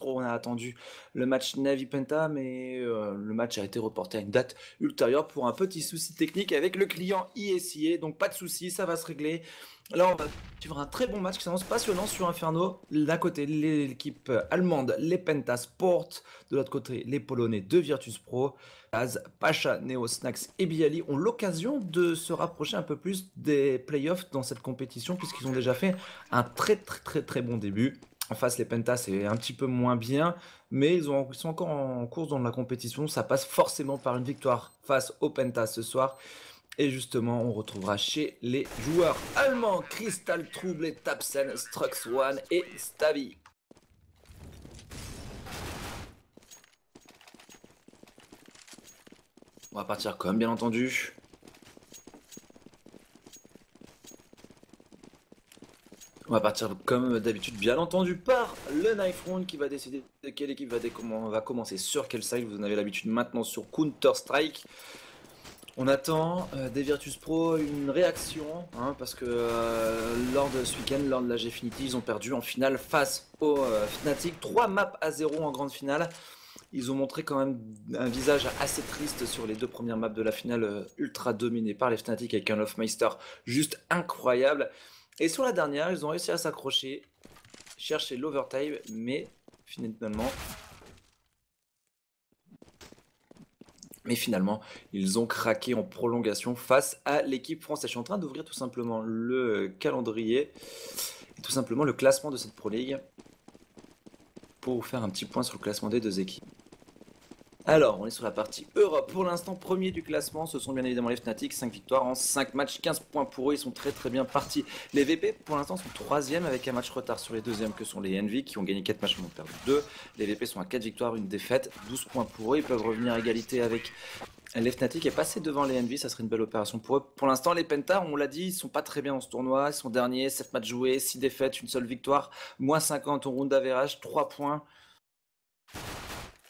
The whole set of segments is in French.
Pro, on a attendu le match Navi Penta, mais le match a été reporté à une date ultérieure pour un petit souci technique avec le client ISIA. Donc pas de souci, ça va se régler. Là, on va suivre un très bon match qui s'annonce passionnant sur Inferno. D'un côté, l'équipe allemande, les Penta Sport. De l'autre côté, les Polonais de Virtus Pro. Az, Pacha, Neo, Snax et Bialy ont l'occasion de se rapprocher un peu plus des playoffs dans cette compétition puisqu'ils ont déjà fait un très bon début. En face, les Pentas, c'est un petit peu moins bien, mais ils sont encore en course dans la compétition. Ça passe forcément par une victoire face aux Pentas ce soir. Et justement, on retrouvera chez les joueurs allemands Crystal Troublé, Tapsen, Strux One et Stavi. On va partir comme bien entendu. On va partir comme d'habitude bien entendu par le Knife Round qui va décider de quelle équipe va commencer sur quel side. Vous en avez l'habitude maintenant sur Counter-Strike. On attend des Virtus Pro une réaction, hein, parce que lors de ce week-end, lors de la Gfinity, ils ont perdu en finale face aux Fnatic. 3 maps à 0 en grande finale. Ils ont montré quand même un visage assez triste sur les deux premières maps de la finale, ultra dominées par les Fnatic avec un Hofmeister juste incroyable. Et sur la dernière, ils ont réussi à s'accrocher, chercher l'overtime, mais finalement... ils ont craqué en prolongation face à l'équipe française. Je suis en train d'ouvrir tout simplement le calendrier et tout simplement le classement de cette Pro League pour vous faire un petit point sur le classement des deux équipes. Alors, on est sur la partie Europe. Pour l'instant, premier du classement, ce sont bien évidemment les Fnatic. 5 victoires en 5 matchs, 15 points pour eux. Ils sont très bien partis. Les VP, pour l'instant, sont 3e avec un match retard sur les deuxièmes que sont les Envy qui ont gagné 4 matchs, mais ont perdu 2. Les VP sont à 4 victoires, une défaite, 12 points pour eux. Ils peuvent revenir à égalité avec les Fnatic et passer devant les Envy. Ça serait une belle opération pour eux. Pour l'instant, les Penta, on l'a dit, ils sont pas très bien dans ce tournoi. Ils sont derniers, 7 matchs joués, 6 défaites, une seule victoire. Moins 50 en round d'average, 3 points.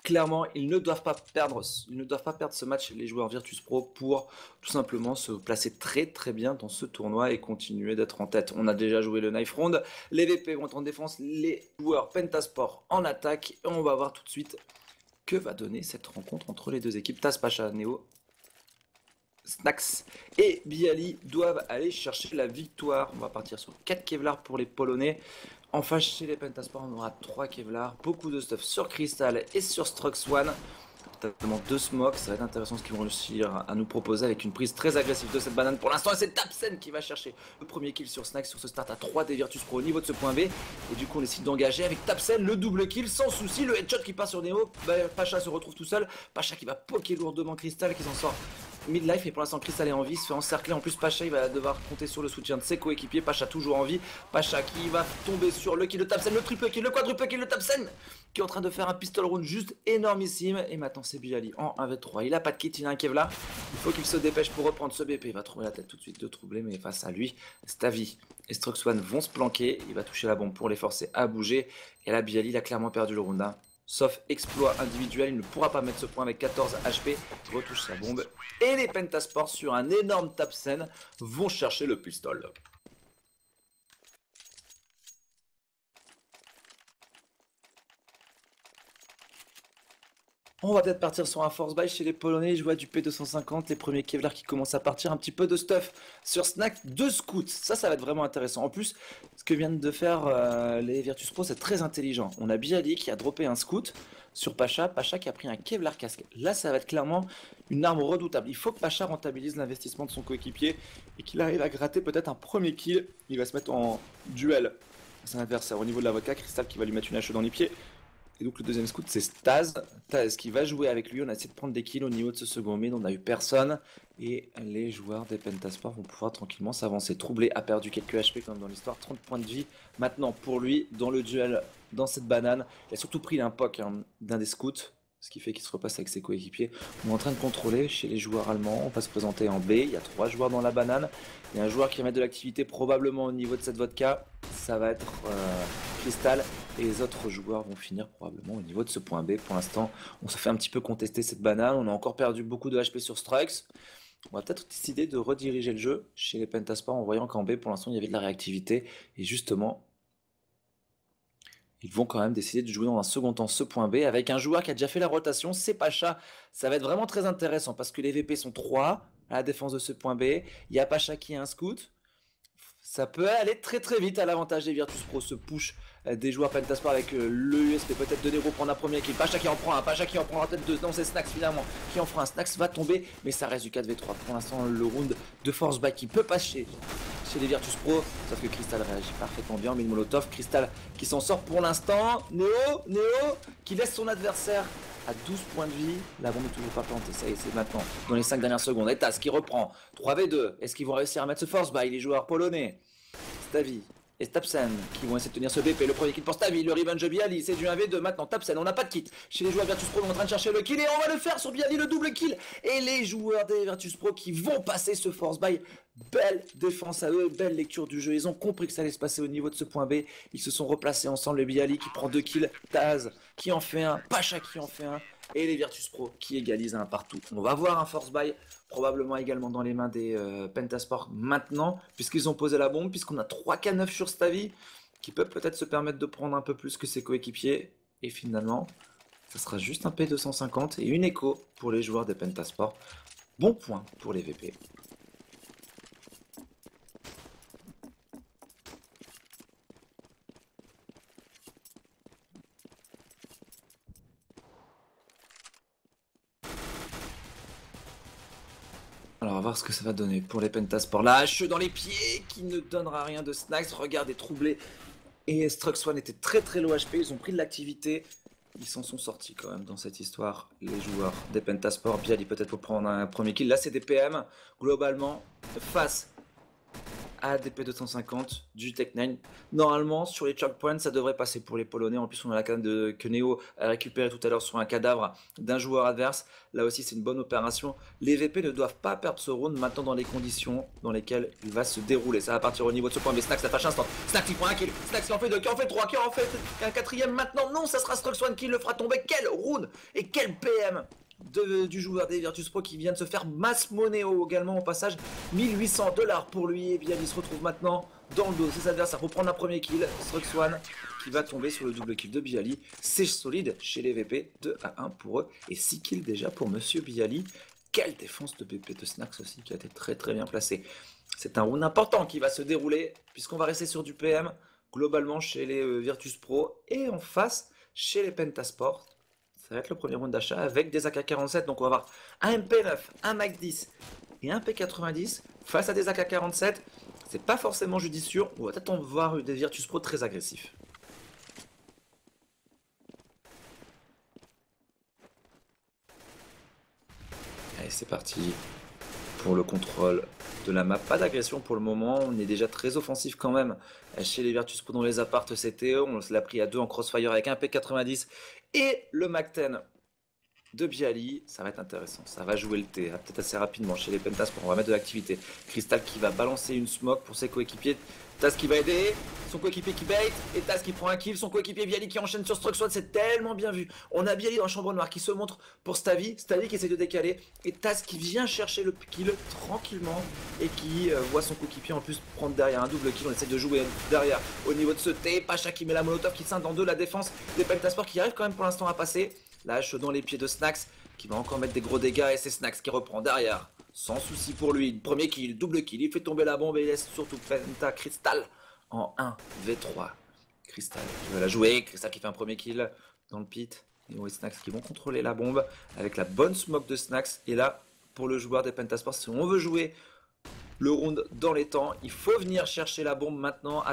Clairement, ils ne doivent pas perdre ce match, les joueurs Virtus Pro, pour tout simplement se placer très bien dans ce tournoi et continuer d'être en tête. On a déjà joué le Knife Round, les VP vont en défense, les joueurs Pentasport en attaque, et on va voir tout de suite que va donner cette rencontre entre les deux équipes. Taz, Pacha, Neo, Snax et Bialy doivent aller chercher la victoire. On va partir sur 4 Kevlar pour les Polonais. En face, chez les Pentasport, on aura 3 Kevlar, beaucoup de stuff sur Crystal et sur Strux One. Notamment 2 smokes, ça va être intéressant ce qu'ils vont réussir à nous proposer avec une prise très agressive de cette banane. Pour l'instant, c'est Tapsen qui va chercher le premier kill sur Snax sur ce start à 3 des Virtus Pro au niveau de ce point B. Et du coup, on décide d'engager avec Tapsen le double kill sans souci. Le headshot qui part sur Neo, Pacha se retrouve tout seul. Pacha qui va poker lourdement Crystal qui s'en sort mid-life, et pour l'instant Crystal est en vie, se fait encercler. En plus, Pacha il va devoir compter sur le soutien de ses coéquipiers. Pacha toujours en vie. Pacha qui va tomber sur le kill de Tapsen, le triple kill, le quadruple kill de Tapsen qui est en train de faire un pistol round juste énormissime. Et maintenant c'est Bialy en 1v3. Il a pas de kit, il a un Kevlar. Il faut qu'il se dépêche pour reprendre ce BP. Il va trouver la tête tout de suite de Troublé, mais face à lui, Stavi et Strux One vont se planquer. Il va toucher la bombe pour les forcer à bouger. Et là, Bialy il a clairement perdu le round 1. Sauf exploit individuel, il ne pourra pas mettre ce point avec 14 HP. Retouche sa bombe. Et les Pentasports sur un énorme Tapsen vont chercher le pistol. On va peut-être partir sur un force buy chez les Polonais. Je vois du P250, les premiers Kevlar qui commencent à partir. Un petit peu de stuff sur Snack, 2 scouts. Ça va être vraiment intéressant. En plus, ce que viennent de faire les Virtus Pro, c'est très intelligent. On a Bialy qui a droppé un scout sur Pacha. Pacha qui a pris un Kevlar casque. Là, ça va être clairement une arme redoutable. Il faut que Pacha rentabilise l'investissement de son coéquipier et qu'il arrive à gratter peut-être un premier kill. Il va se mettre en duel. C'est un adversaire au niveau de l'avocat. Crystal qui va lui mettre une hache dans les pieds. Et donc le deuxième scout c'est Taz qui va jouer avec lui. On a essayé de prendre des kills au niveau de ce second mid, on n'a eu personne. Et les joueurs des Pentasport vont pouvoir tranquillement s'avancer. Troublé a perdu quelques HP comme dans l'histoire, 30 points de vie. Maintenant pour lui, dans le duel, dans cette banane, il a surtout pris un poke d'un des scouts. Ce qui fait qu'il se repasse avec ses coéquipiers. On est en train de contrôler chez les joueurs allemands. On va se présenter en B. Il y a 3 joueurs dans la banane. Il y a un joueur qui va mettre de l'activité probablement au niveau de cette vodka. Ça va être Crystal. Et les autres joueurs vont finir probablement au niveau de ce point B. Pour l'instant, on se fait un petit peu contester cette banane. On a encore perdu beaucoup de HP sur Strux. On va peut-être décider de rediriger le jeu chez les Pentasport en voyant qu'en B, pour l'instant, il y avait de la réactivité. Et justement, Ils vont quand même décider de jouer dans un second temps ce point B avec un joueur qui a déjà fait la rotation, c'est Pacha. Ça va être vraiment très intéressant parce que les VP sont 3 à la défense de ce point B. Il y a Pacha qui a un scout. Ça peut aller très très vite à l'avantage des Virtus Pro, ce push des joueurs Pentasport avec le USP peut-être de Nero prendre un premier kill. Pacha qui en prend un, Pacha qui en prend peut-être deux. Non, c'est Snax finalement qui en fera un. Snax va tomber, mais ça reste du 4v3. Pour l'instant, le round de force back qui peut passer chez les Virtus Pro. Sauf que Crystal réagit parfaitement bien, mais le Molotov. Crystal qui s'en sort pour l'instant. Néo qui laisse son adversaire à 12 points de vie. La bombe est toujours pas plantée. Ça y est, c'est maintenant dans les 5 dernières secondes. Et Taz qui reprend 3v2. Est-ce qu'ils vont réussir à mettre ce force by les joueurs polonais? Stavi et Tapsen qui vont essayer de tenir ce BP. Le premier kill pour Stavi, le revenge Bialy, c'est du 1v2 maintenant. Tapsen, on n'a pas de kit chez les joueurs Virtus Pro, on est en train de chercher le kill et on va le faire sur Bialy, le double kill. Et les joueurs des Virtus Pro qui vont passer ce force by. Belle défense à eux, belle lecture du jeu. Ils ont compris que ça allait se passer au niveau de ce point B. Ils se sont replacés ensemble. Le Bialy qui prend 2 kills, Taz qui en fait un, Pacha qui en fait un. Et les Virtus Pro qui égalisent un partout. On va voir un force buy probablement également dans les mains des Pentasport maintenant, puisqu'ils ont posé la bombe, puisqu'on a 3K9 sur Stavi, qui peut peut-être se permettre de prendre un peu plus que ses coéquipiers. Et finalement, ça sera juste un P250 et une écho pour les joueurs des Pentasport. Bon point pour les VP. Alors on va voir ce que ça va donner pour les Pentasport. La hache dans les pieds qui ne donnera rien de Snax. Regardez, troublé. Et Struxone était très très low HP. Ils ont pris de l'activité. Ils s'en sont sortis quand même dans cette histoire. Les joueurs des Pentasport. Bialy peut-être pour prendre un premier kill. Là c'est des PM. Globalement, face à des P250 du Tech9. Normalement, sur les choke points, ça devrait passer pour les Polonais. En plus, on a la canne que Neo a récupéré tout à l'heure sur un cadavre d'un joueur adverse. Là aussi, c'est une bonne opération. Les VP ne doivent pas perdre ce round maintenant dans les conditions dans lesquelles il va se dérouler. Ça va partir au niveau de ce point. Mais Snax, ça fâche instant. Snax, il prend un kill. Snax, qui en fait deux, qui en fait trois, qui en fait un quatrième maintenant. Non, ça sera Struxone qui le fera tomber. Quel round et quel PM du joueur des Virtus Pro qui vient de se faire masse monéo également au passage. 1800$ pour lui et Bialy se retrouve maintenant dans le dos de ses adversaires pour prendre un premier kill. Struxone qui va tomber sur le double kill de Bialy. C'est solide chez les VP, 2-1 pour eux et 6 kills déjà pour Monsieur Bialy. Quelle défense de BP de Snax aussi qui a été très très bien placée. C'est un round important qui va se dérouler puisqu'on va rester sur du PM globalement chez les Virtus Pro et en face chez les Pentasport. Ça va être le premier round d'achat avec des AK-47. Donc on va avoir un MP9, un MAC-10 et un P90 face à des AK-47. C'est pas forcément judicieux. On va peut-être en voir des Virtus Pro très agressifs. Allez, c'est parti pour le contrôle de la map. Pas d'agression pour le moment. On est déjà très offensif quand même chez les Virtus Pro dans les apparts CTE. On l'a pris à 2 en crossfire avec un P90 et le MAC-10 de Bialy. Ça va être intéressant. Ça va jouer le T peut-être assez rapidement chez les Pentasport. On va mettre de l'activité. Crystal qui va balancer une smoke pour ses coéquipiers. Taz qui va aider. Son coéquipier qui bait. Et Taz qui prend un kill. Son coéquipier Bialy qui enchaîne sur Struxone. C'est tellement bien vu. On a Bialy dans la chambre noire qui se montre pour Stavi. Stavi qui essaie de décaler. Et Taz qui vient chercher le kill tranquillement. Et qui voit son coéquipier en plus prendre derrière un double kill. On essaie de jouer derrière au niveau de ce T. Pacha qui met la molotov qui scinde en deux la défense des Pentasport qui arrive quand même pour l'instant à passer. La hache dans les pieds de Snax qui va encore mettre des gros dégâts et c'est Snax qui reprend derrière. Sans souci pour lui. Premier kill, double kill. Il fait tomber la bombe et il laisse surtout Penta Crystal en 1v3. Crystal qui va la jouer. Crystal qui fait un premier kill dans le pit. Et Snax qui vont contrôler la bombe avec la bonne smoke de Snax. Et là, pour le joueur des Pentasport, si on veut jouer le round dans les temps, il faut venir chercher la bombe maintenant,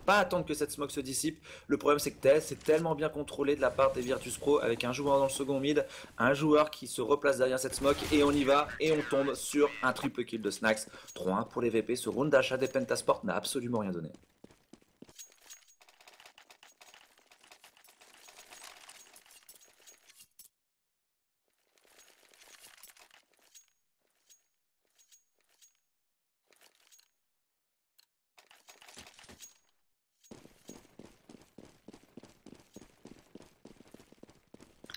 pas attendre que cette smoke se dissipe. Le problème c'est que c'est tellement bien contrôlé de la part des Virtus Pro avec un joueur dans le second mid, un joueur qui se replace derrière cette smoke et on y va et on tombe sur un triple kill de Snax. 3-1 pour les VP, ce round d'achat des Pentasport n'a absolument rien donné.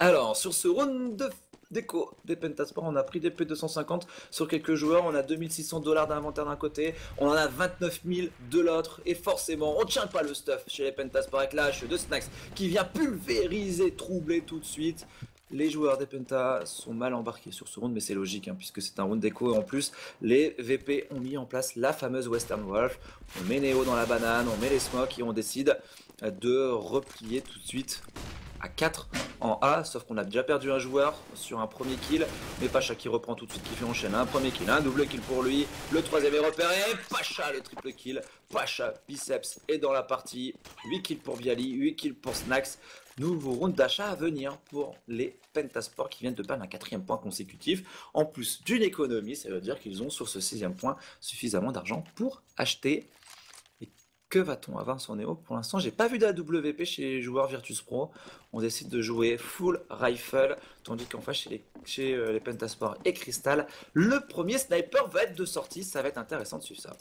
Alors, sur ce round de déco des Pentasport. On a pris des P250 sur quelques joueurs. On a 2600 $ d'inventaire d'un côté. On en a 29 000 de l'autre. Et forcément, on tient pas le stuff chez les Pentasport avec la hache de Snax qui vient pulvériser, troubler tout de suite. Les joueurs des Penta sont mal embarqués sur ce round, mais c'est logique, hein, puisque c'est un round déco. Et en plus, les VP ont mis en place la fameuse Western Wolf. On met Neo dans la banane, on met les smokes et on décide de replier tout de suite à 4 en A, sauf qu'on a déjà perdu un joueur sur un premier kill, mais Pacha qui reprend tout de suite, qui fait enchaîner un premier kill, un double kill pour lui, le troisième est repéré, Pacha le triple kill, Pacha Biceps est dans la partie, 8 kills pour Viali, 8 kills pour Snax, nouveau round d'achat à venir pour les Pentasport qui viennent de perdre un 4e point consécutif, en plus d'une économie, ça veut dire qu'ils ont sur ce 6e point suffisamment d'argent pour acheter. Que va-t-on avoir sur Neo? Pour l'instant, j'ai pas vu d'AWP chez les joueurs Virtus Pro. On décide de jouer full rifle, tandis qu'en face, chez les Pentasport et Crystal, le premier sniper va être de sortie. Ça va être intéressant de suivre ça.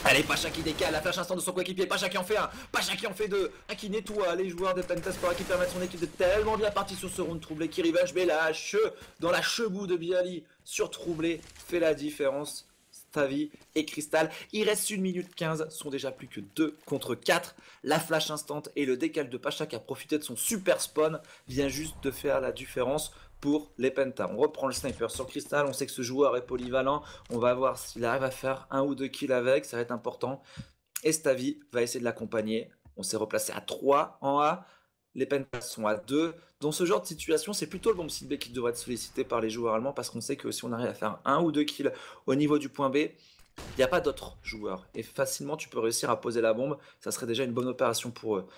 Allez, Pacha qui décale, la flash instant de son coéquipier, Pacha qui en fait un, Pacha qui en fait deux, un qui nettoie les joueurs de Pentasport qui permettent son équipe de tellement bien partie sur ce round troublé qui revenge, mais la hache dans la chebou de Bialy sur troublé fait la différence. Stavi et Crystal, il reste 1 minute 15, sont déjà plus que 2 contre 4. La flash instant et le décal de Pacha qui a profité de son super spawn vient juste de faire la différence pour les Penta. On reprend le sniper sur Crystal, on sait que ce joueur est polyvalent, on va voir s'il arrive à faire 1 ou 2 kills avec, ça va être important. Et Stavi va essayer de l'accompagner, on s'est replacé à 3 en A, les Pentas sont à 2. Dans ce genre de situation, c'est plutôt le bomb site B qui devrait être sollicité par les joueurs allemands parce qu'on sait que si on arrive à faire 1 ou 2 kills au niveau du point B, il n'y a pas d'autres joueurs. Et facilement, tu peux réussir à poser la bombe, ça serait déjà une bonne opération pour eux.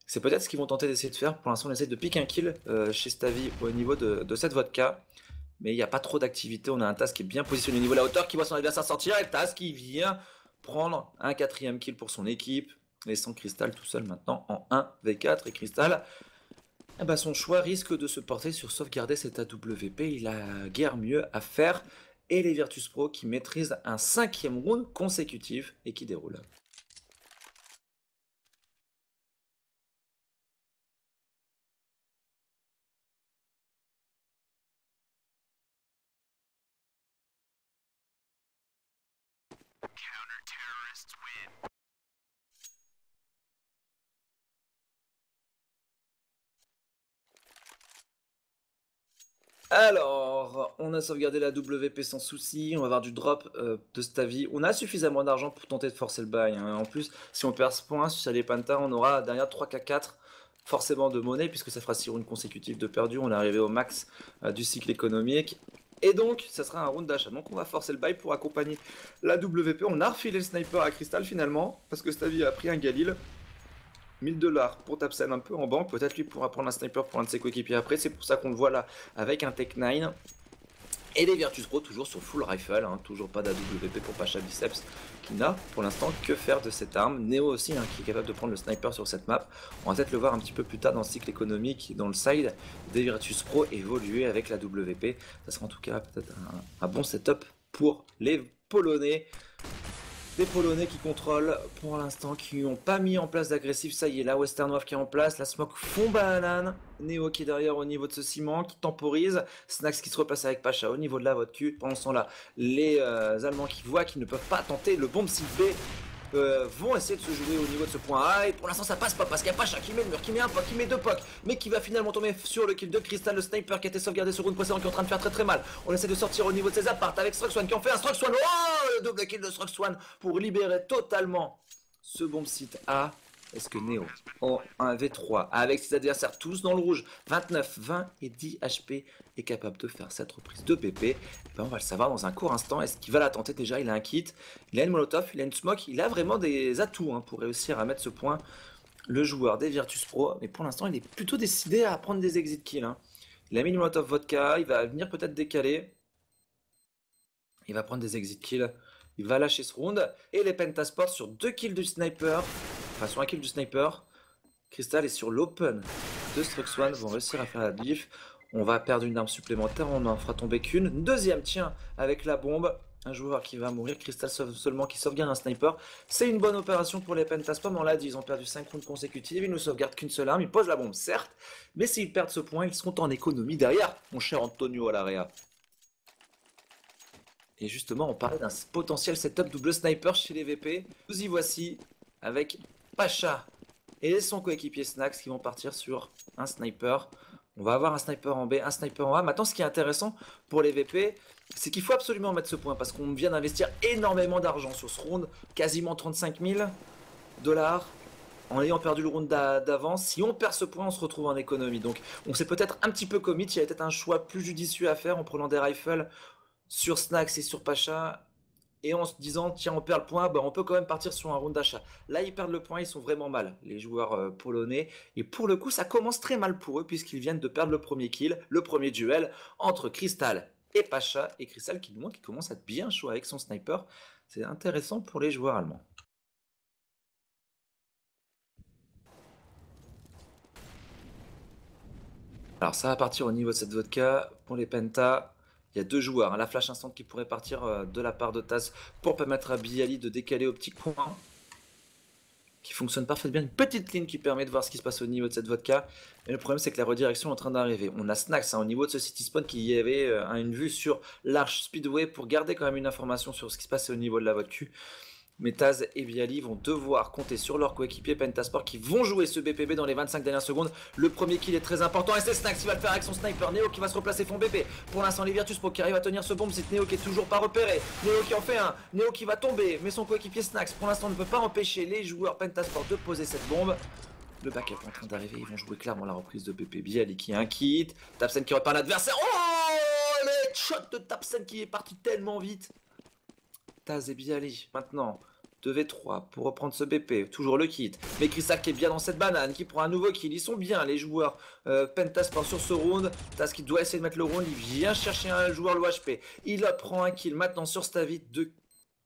C'est peut-être ce qu'ils vont tenter d'essayer de faire. Pour l'instant, on essaie de piquer un kill chez Stavi au niveau de cette vodka. Mais il n'y a pas trop d'activité. On a un TAS qui est bien positionné au niveau de la hauteur, qui voit son adversaire sortir. Et TAS qui vient prendre un 4e kill pour son équipe, laissant Crystal tout seul maintenant en 1v4. Et Crystal, eh ben, son choix risque de se porter sur sauvegarder cet AWP. Il a guère mieux à faire. Et les Virtus Pro qui maîtrisent un 5e round consécutif et qui déroule. Alors, on a sauvegardé la WP sans souci, on va avoir du drop de Stavi. On a suffisamment d'argent pour tenter de forcer le bail, hein. En plus, si on perd ce point sur les Penta, on aura derrière 3K4 forcément de monnaie, puisque ça fera 6 rounds consécutifs de perdu. On est arrivé au max du cycle économique. Et donc, ça sera un round d'achat. Donc, on va forcer le bail pour accompagner la WP. On a refilé le sniper à Crystal finalement, parce que Stavi a pris un Galil. 1000 $ pour Tapsen un peu en banque, peut-être lui pourra prendre un sniper pour un de ses coéquipiers après, c'est pour ça qu'on le voit là avec un Tech 9. Et les Virtus Pro toujours sur full rifle, hein, toujours pas d'AWP pour Pacha Biceps qui n'a pour l'instant que faire de cette arme. Neo aussi hein, qui est capable de prendre le sniper sur cette map. On va peut-être le voir un petit peu plus tard dans le cycle économique, dans le side des Virtus Pro évoluer avec la WP. Ça sera en tout cas peut-être un bon setup pour les Polonais. Des Polonais qui contrôlent pour l'instant, qui n'ont pas mis en place d'agressif. Ça y est, la Western Wolf qui est en place. La Smoke fond banane. Neo qui est derrière au niveau de ce ciment, qui temporise. Snax qui se replace avec Pacha au niveau de la vodka. Pendant ce temps-là, les Allemands qui voient qu'ils ne peuvent pas tenter le bomb site B vont essayer de se jouer au niveau de ce point A. Et pour l'instant, ça passe pas parce qu'il y a Pacha qui met le mur, qui met un poc, qui met 2 pocs, mais qui va finalement tomber sur le kill de Crystal, le sniper qui a été sauvegardé sur round précédent, qui est en train de faire très très mal. On essaie de sortir au niveau de ses apparts avec Struxone qui en fait un Struxone. Oh, le double kill de Struxone pour libérer totalement ce bomb site A. Est-ce que Neo en 1v3 avec ses adversaires tous dans le rouge, 29, 20 et 10 HP, est capable de faire cette reprise de PP? Et ben on va le savoir dans un court instant. Est-ce qu'il va la tenter? Déjà il a un kit, il a une molotov, il a une smoke, il a vraiment des atouts hein, pour réussir à mettre ce point, le joueur des Virtus Pro. Mais pour l'instant il est plutôt décidé à prendre des exit kills hein. Il a mis une molotov vodka, il va venir peut-être décaler, il va prendre des exit kills, il va lâcher ce round. Et les Pentasport sur 2 kills du sniper, enfin sur un kill du sniper. Crystal est sur l'open de Struxone, vont réussir à faire la diff. On va perdre une arme supplémentaire, on n'en fera tomber qu'une. Deuxième, tiens, avec la bombe. Un joueur qui va mourir, Crystal seulement qui sauvegarde un sniper. C'est une bonne opération pour les Pentaspom. On l'a dit, ils ont perdu 5 rounds consécutifs. Ils ne sauvegardent qu'une seule arme. Ils posent la bombe, certes. Mais s'ils perdent ce point, ils seront en économie derrière, mon cher Antonio à l'area. Et justement, on parlait d'un potentiel setup double sniper chez les VP. Nous y voici avec Pacha et son coéquipier Snax qui vont partir sur un sniper. On va avoir un sniper en B, un sniper en A. Maintenant, ce qui est intéressant pour les VP, c'est qu'il faut absolument mettre ce point parce qu'on vient d'investir énormément d'argent sur ce round, quasiment 35 000 $ en ayant perdu le round d'avant. Si on perd ce point, on se retrouve en économie. Donc, on s'est peut-être un petit peu commit. Il y a peut-être un choix plus judicieux à faire en prenant des rifles sur Snax et sur Pacha. Et en se disant, tiens, on perd le point, bah, on peut quand même partir sur un round d'achat. Là, ils perdent le point, ils sont vraiment mal, les joueurs polonais. Et pour le coup, ça commence très mal pour eux, puisqu'ils viennent de perdre le premier kill, le premier duel entre Crystal et Pacha. Et Crystal qui montre qu'il commence à être bien chaud avec son sniper. C'est intéressant pour les joueurs allemands. Alors, ça va partir au niveau de cette vodka. Pour les Penta, il y a deux joueurs, hein. La flash instant qui pourrait partir de la part de Taz pour permettre à Bialy de décaler au petit coin. Qui fonctionne parfaitement bien. Une petite ligne qui permet de voir ce qui se passe au niveau de cette vodka. Mais le problème, c'est que la redirection est en train d'arriver. On a Snax au niveau de ce city spawn qui avait une vue sur l'Arch Speedway pour garder quand même une information sur ce qui se passe au niveau de la vodka. Mais Taz et Bialy vont devoir compter sur leur coéquipier Pentasport qui vont jouer ce BPB dans les 25 dernières secondes. Le premier kill est très important et c'est Snax qui va le faire avec son sniper. Neo qui va se replacer fond BP. Pour l'instant, les Virtus Pro qui arrivent à tenir ce bombe. C'est Neo qui est toujours pas repéré. Neo qui en fait un. Neo qui va tomber. Mais son coéquipier Snax pour l'instant ne peut pas empêcher les joueurs Pentasport de poser cette bombe. Le backup est en train d'arriver. Ils vont jouer clairement la reprise de BP. Bialy qui a un kit. Tapsen qui repart l'adversaire. Oh, le shot de Tapsen qui est parti tellement vite. Taz et Bialy maintenant 2v3 pour reprendre ce BP, toujours le kit. Mais Crystal qui est bien dans cette banane, qui prend un nouveau kill. Ils sont bien les joueurs Pentasport sur ce round. Taz qui doit essayer de mettre le round, il vient chercher un joueur l'OHP. Il prend un kill maintenant sur Stavi, deux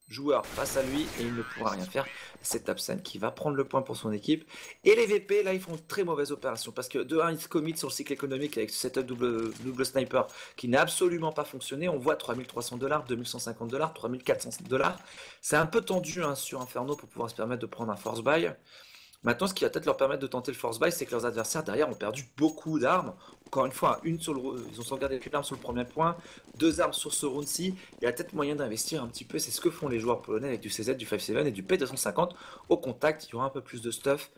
joueurs face à lui et il ne pourra rien faire. C'est Tapsen qui va prendre le point pour son équipe. Et les VP là ils font une très mauvaise opération parce que de 1 ils se commit sur le cycle économique avec ce setup double sniper qui n'a absolument pas fonctionné. On voit 3300 $, 2150 $, 3400 $. C'est un peu tendu hein, sur Inferno pour pouvoir se permettre de prendre un force buy. Maintenant, ce qui va peut-être leur permettre de tenter le force buy, c'est que leurs adversaires derrière ont perdu beaucoup d'armes. Encore une fois, ils ont sauvegardé une arme sur le premier point, deux armes sur ce round-ci. Il y a peut-être moyen d'investir un petit peu. C'est ce que font les joueurs polonais avec du CZ, du 5.7 et du P250. Au contact, il y aura un peu plus de stuff.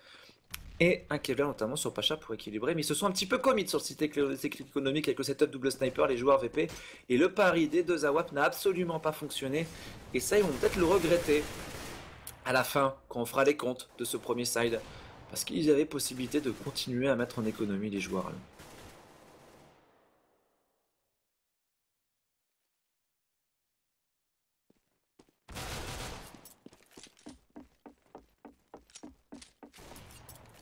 Et un Kevlar notamment sur Pacha pour équilibrer. Mais ils se sont un petit peu commit sur le site économique avec le setup double sniper, les joueurs VP. Et le pari des deux AWAP n'a absolument pas fonctionné. Et ça, ils vont peut-être le regretter à la fin, quand on fera les comptes de ce premier side, parce qu'ils avaient possibilité de continuer à mettre en économie les joueurs.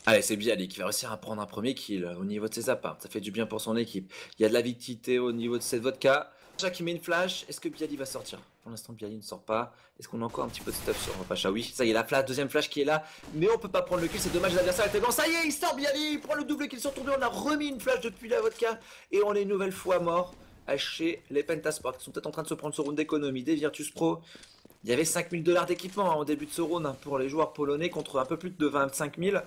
Allez, c'est Bialy qui va réussir à prendre un premier kill au niveau de ses apparts. Ça fait du bien pour son équipe. Il y a de la victité au niveau de cette vodka. Pacha qui met une flash. Est-ce que Bialy va sortir? Pour l'instant, Bialy ne sort pas. Est-ce qu'on a encore un petit peu de stuff sur Pacha? Oui, ça y est, la flash, deuxième flash qui est là. Mais on peut pas prendre le kill, c'est dommage, l'adversaire était blanc. Ça y est, il sort Bialy, il prend le double kill sur tour 2. On a remis une flash depuis la vodka. Et on est une nouvelle fois mort chez les Pentasport qui sont peut-être en train de se prendre ce round d'économie des Virtus Pro. Il y avait 5000 $ d'équipement au début de ce round pour les joueurs polonais contre un peu plus de 25 000.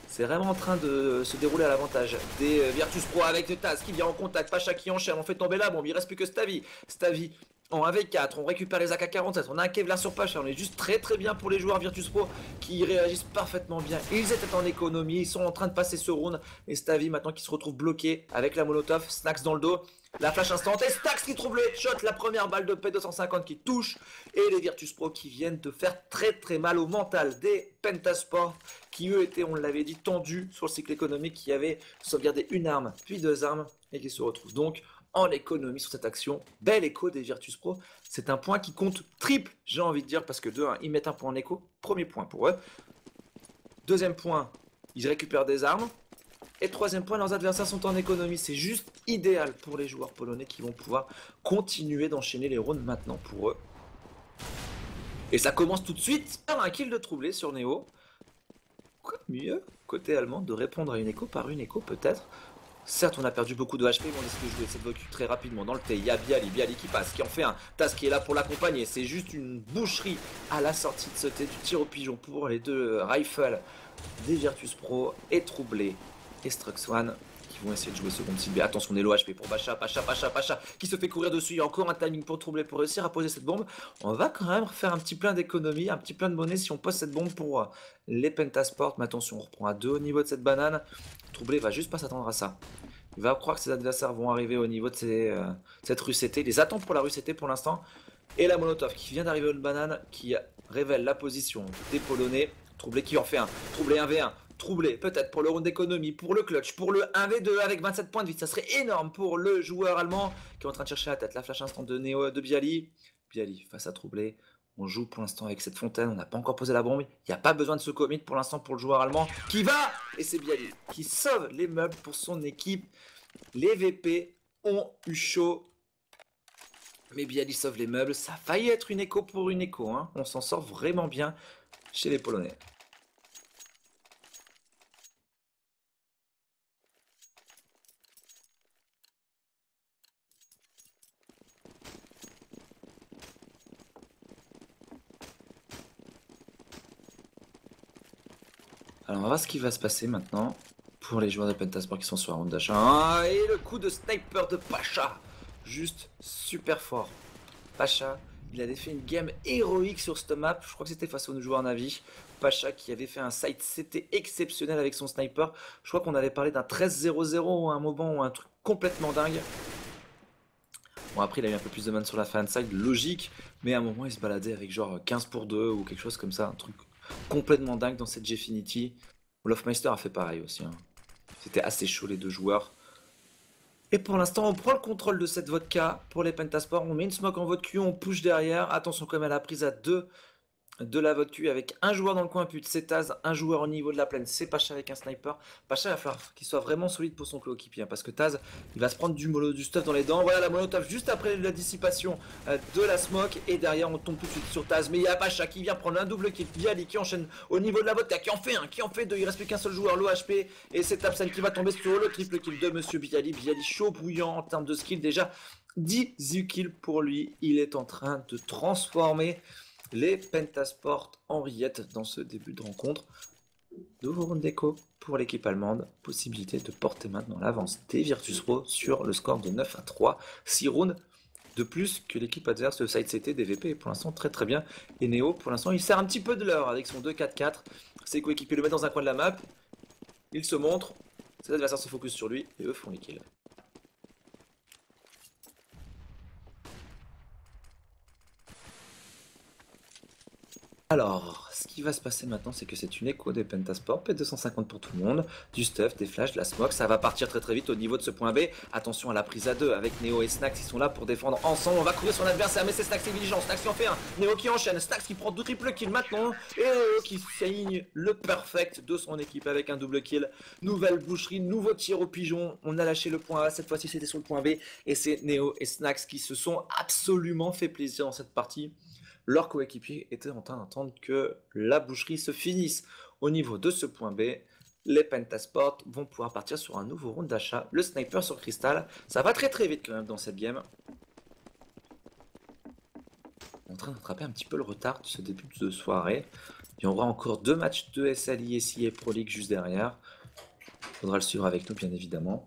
C'est vraiment en train de se dérouler à l'avantage des Virtus Pro avec Taz qui vient en contact, Pacha qui enchaîne, on fait tomber la bombe, il reste plus que Stavi. Stavi en 1v4, on récupère les AK-47, on a un Kevlar sur Pacha, on est juste très très bien pour les joueurs Virtus Pro qui réagissent parfaitement bien. Ils étaient en économie, ils sont en train de passer ce round et Stavi maintenant qui se retrouve bloqué avec la Molotov, Snax dans le dos. La flash instantanée, Stax qui trouve le headshot, la première balle de P250 qui touche. Et les Virtus Pro qui viennent de faire très très mal au mental des Pentasport qui eux étaient, on l'avait dit, tendus sur le cycle économique, qui avaient sauvegardé une arme puis deux armes et qui se retrouvent donc en économie sur cette action. Bel écho des Virtus Pro, c'est un point qui compte triple, j'ai envie de dire, parce que de 1, ils mettent un point en écho, premier point pour eux. Deuxième point, ils récupèrent des armes. Et troisième point, leurs adversaires sont en économie. C'est juste idéal pour les joueurs polonais qui vont pouvoir continuer d'enchaîner les rounds maintenant pour eux. Et ça commence tout de suite par un kill de troublé sur Neo. Quoi de mieux, côté allemand, de répondre à une écho par une écho peut-être. Certes, on a perdu beaucoup de HP, mais on essaie de jouer cette vocu très rapidement dans le T. Il y a Bialy qui passe, qui en fait un. Taz qui est là pour l'accompagner. C'est juste une boucherie à la sortie de ce T, du tir au pigeon pour les deux rifles des Virtus Pro et Troublé et Struxone qui vont essayer de jouer ce bon petit B. Attention, on est low HP pour Pacha qui se fait courir dessus. Il y a encore un timing pour Troublé pour réussir à poser cette bombe. On va quand même faire un petit plein d'économie, un petit plein de monnaie si on pose cette bombe pour les Pentasport. Mais attention, on reprend à 2 au niveau de cette banane. Troublé va juste pas s'attendre à ça. Il va croire que ses adversaires vont arriver au niveau de cette rue CT. Il les attend pour la rue CT pour l'instant. Et la Molotov qui vient d'arriver au banane, qui révèle la position des Polonais. Troublé qui en fait un. Troublé 1v1. Troublé peut-être pour le round d'économie, pour le clutch, pour le 1v2 avec 27 points de vie. Ça serait énorme pour le joueur allemand qui est en train de chercher la tête. La flash instant de Néo de Bialy. Bialy face à Troublé. On joue pour l'instant avec cette fontaine, on n'a pas encore posé la bombe. Il n'y a pas besoin de ce commit pour l'instant pour le joueur allemand qui va. Et c'est Bialy qui sauve les meubles pour son équipe. Les VP ont eu chaud. Mais Bialy sauve les meubles. Ça a failli être une écho pour une écho. Hein. On s'en sort vraiment bien chez les Polonais. Alors on va voir ce qui va se passer maintenant pour les joueurs de Pentasport qui sont sur un round d'achat. Et le coup de sniper de Pacha. Juste super fort. Pacha, il avait fait une game héroïque sur cette map. Je crois que c'était face au joueur Navi. Pacha qui avait fait un side CT exceptionnel avec son sniper. Je crois qu'on avait parlé d'un 13-0-0 à un moment ou un truc complètement dingue. Bon après il a eu un peu plus de man sur la fan side, logique. Mais à un moment il se baladait avec genre 15 pour 2 ou quelque chose comme ça. Un truc complètement dingue dans cette Gfinity. Lofmeister a fait pareil aussi. Hein. C'était assez chaud les deux joueurs. Et pour l'instant, on prend le contrôle de cette vodka pour les Pentasport. On met une smoke en vodka, on push derrière. Attention quand même à la prise à 2 de la vodka avec un joueur dans le coin pute, c'est Taz, un joueur au niveau de la plaine, c'est Pacha avec un sniper. Pacha il va falloir qu'il soit vraiment solide pour son coéquipier, hein, parce que Taz il va se prendre du stuff dans les dents. Voilà la molotov juste après la dissipation de la smoke, et derrière on tombe tout de suite sur Taz, mais il y a Pacha qui vient prendre un double kill, Bialy qui enchaîne au niveau de la vodka, qui en fait un, qui en fait deux, il reste plus qu'un seul joueur, l'OHP, et c'est Tapsen qui va tomber sur le triple kill de Monsieur Bialy. Bialy chaud bouillant en termes de skill, déjà 10 kills pour lui, il est en train de transformer les Pentasport Henriette dans ce début de rencontre. Nouveau round d'écho pour l'équipe allemande. Possibilité de porter maintenant l'avance des Virtus Pro sur le score de 9-3. 6 rounds de plus que l'équipe adverse. Le side CT des VP est pour l'instant très très bien. Et Neo pour l'instant il sert un petit peu de l'heure avec son 2-4-4. Ses coéquipiers le mettent dans un coin de la map. Il se montre. Ses adversaires se focus sur lui et eux font les kills. Alors, ce qui va se passer maintenant, c'est que c'est une écho des Pentasport, P250 pour tout le monde, du stuff, des flashs, de la smoke, ça va partir très très vite au niveau de ce point B. Attention à la prise à 2 avec Neo et Snax, ils sont là pour défendre ensemble, on va courir son adversaire, mais c'est Snax et Vigilant, Snax qui en fait un, Neo qui enchaîne, Snax qui prend 2 triple kills maintenant, et Neo qui signe le perfect de son équipe avec un double kill. Nouvelle boucherie, nouveau tir au pigeon, on a lâché le point A, cette fois-ci c'était sur le point B, et c'est Neo et Snax qui se sont absolument fait plaisir dans cette partie. Leur coéquipier était en train d'attendre que la boucherie se finisse. Au niveau de ce point B, les Pentasport vont pouvoir partir sur un nouveau round d'achat. Le sniper sur Crystal, ça va très très vite quand même dans cette game. On est en train d'attraper un petit peu le retard de ce début de soirée. Il y aura encore 2 matchs de SLI, SI et Pro League juste derrière. Il faudra le suivre avec nous bien évidemment.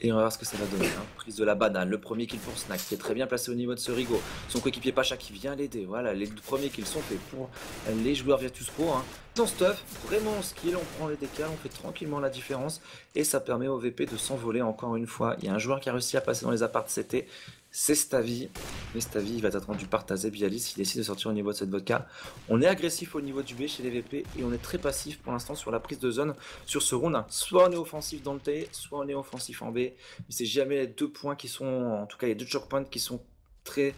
Et on va voir ce que ça va donner. Hein. Prise de la banane, le premier kill pour Snack, qui est très bien placé au niveau de ce Rigo. Son coéquipier Pacha qui vient l'aider. Voilà, les premiers kills sont faits pour les joueurs Virtus Pro. Hein. Dans stuff, vraiment skill, on prend les décals, on fait tranquillement la différence. Et ça permet au VP de s'envoler encore une fois. Il y a un joueur qui a réussi à passer dans les apparts CT. C'est Stavi. Mais Stavi, il va être attendu par Tazé Bialy s'il décide de sortir au niveau de cette vodka. On est agressif au niveau du B chez les VP et on est très passif pour l'instant sur la prise de zone sur ce round. Soit on est offensif dans le T, soit on est offensif en B. Mais c'est jamais les 2 points qui sont, en tout cas les 2 choke points qui sont très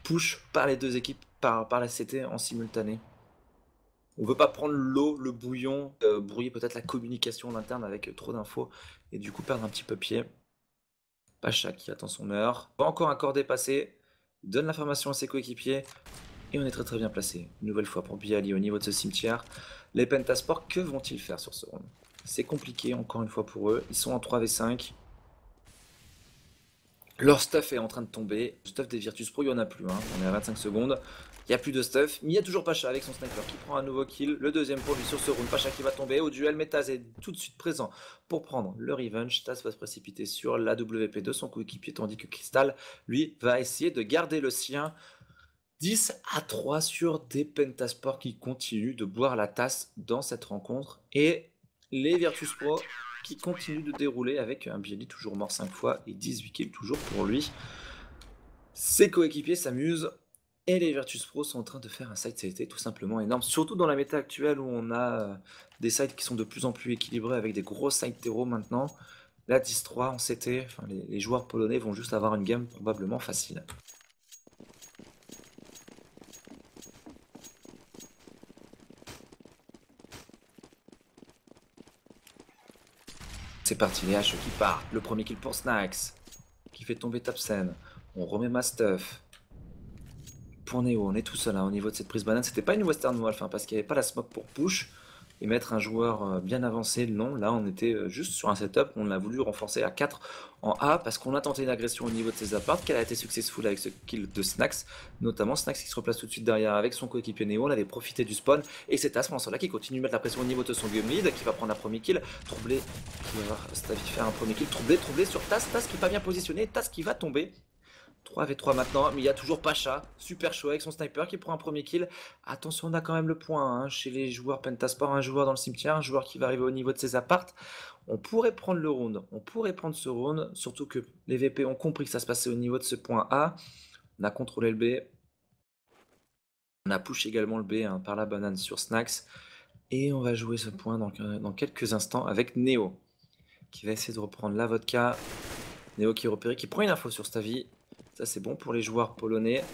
push par les deux équipes, par la CT en simultané. On veut pas prendre l'eau, le bouillon, brouiller peut-être la communication en interne avec trop d'infos et du coup perdre un petit peu pied. Pacha qui attend son heure. Pas encore un corps dépassé. Il donne l'information à ses coéquipiers. Et on est très très bien placé. Une nouvelle fois pour Bialy au niveau de ce cimetière. Les Pentasport, que vont-ils faire sur ce round? C'est compliqué encore une fois pour eux. Ils sont en 3v5. Leur stuff est en train de tomber. Le stuff des Virtus Pro, il n'y en a plus. Hein. On est à 25 secondes. Il n'y a plus de stuff. Mais il y a toujours Pacha avec son sniper qui prend un nouveau kill. Le deuxième pour lui sur ce round. Pacha qui va tomber. Au duel, Metaz est tout de suite présent pour prendre le revenge. Taz va se précipiter sur la WP de son coéquipier. Tandis que Crystal, lui, va essayer de garder le sien. 10-3 sur des Pentasport qui continuent de boire la tasse dans cette rencontre. Et les Virtus Pro qui continuent de dérouler avec un Bielli toujours mort 5 fois et 18 kills toujours pour lui. Ses coéquipiers s'amusent et les Virtus Pro sont en train de faire un side CT tout simplement énorme, surtout dans la méta actuelle où on a des sides qui sont de plus en plus équilibrés avec des gros side terreaux maintenant. Là 10-3 en CT, enfin, les joueurs polonais vont juste avoir une game probablement facile. C'est parti, les H qui part. Le premier kill pour Snax, qui fait tomber Tapsen. On remet Mastuff. Pour Neo, on est tout seul hein, au niveau de cette prise banane. C'était pas une Western Wolf, hein, parce qu'il n'y avait pas la smoke pour push. Et mettre un joueur bien avancé, non. Là, on était juste sur un setup. On a voulu renforcer à 4 en A, parce qu'on a tenté une agression au niveau de ses apparts, qu'elle a été successful avec ce kill de Snax. Notamment Snax qui se replace tout de suite derrière avec son coéquipier Neo. On avait profité du spawn. Et c'est à ce moment-là qui continue de mettre la pression au niveau de son game lead, qui va prendre un premier kill. Troublé, qui va voir Stavi faire un premier kill. Troublé sur Taz. Taz qui n'est pas bien positionné. Taz qui va tomber. 3v3 maintenant, mais il y a toujours Pacha, super chaud avec son sniper qui prend un premier kill. Attention, on a quand même le point hein, chez les joueurs Pentasport, un joueur dans le cimetière, un joueur qui va arriver au niveau de ses appartes. On pourrait prendre le round, on pourrait prendre ce round, surtout que les VP ont compris que ça se passait au niveau de ce point A. On a contrôlé le B. On a push également le B hein, par la banane sur Snax. Et on va jouer ce point dans quelques instants avec Neo, qui va essayer de reprendre la vodka. Neo qui est repéré, qui prend une info sur Stavi. Ça c'est bon pour les joueurs polonais.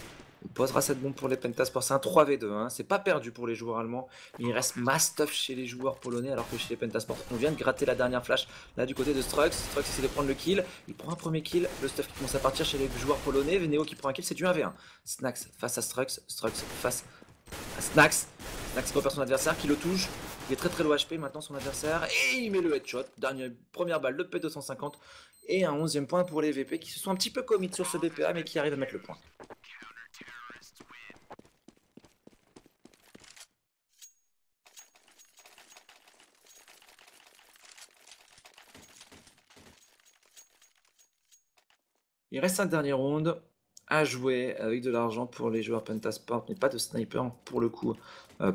On posera cette bombe pour les Pentasport. C'est un 3v2. Hein. C'est pas perdu pour les joueurs allemands. Mais il reste mass stuff chez les joueurs polonais. Alors que chez les Pentasport, on vient de gratter la dernière flash. Là du côté de Strux. Strux essaie de prendre le kill. Il prend un premier kill. Le stuff qui commence à partir chez les joueurs polonais. Neo qui prend un kill. C'est du 1v1. Snax face à Strux. Strux face à Snax. Snax repère son adversaire qui le touche. Il est très très low HP maintenant son adversaire. Et il met le headshot. Première balle de P250. Et un 11e point pour les VP qui se sont un petit peu commit sur ce BPA mais qui arrivent à mettre le point. Il reste un dernier round à jouer avec de l'argent pour les joueurs Pentasport, mais pas de sniper pour le coup